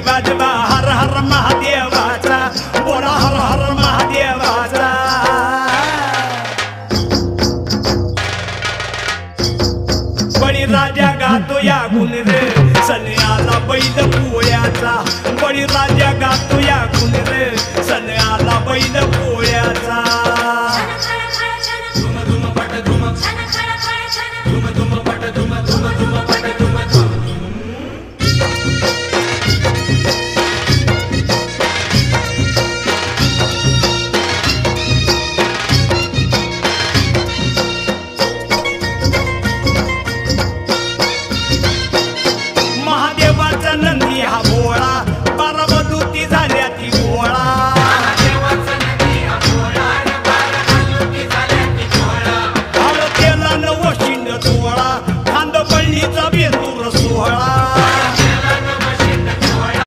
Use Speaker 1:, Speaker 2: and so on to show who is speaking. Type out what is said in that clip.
Speaker 1: वाजवा हर हर महादेवाचा बोला हर हर महादेवाचा बळीराजा गातो या गुण रे सन्याला बैल पोळ्याचा बळीराजा गातो या गुण रे सन्याला बैल पोळ्याचा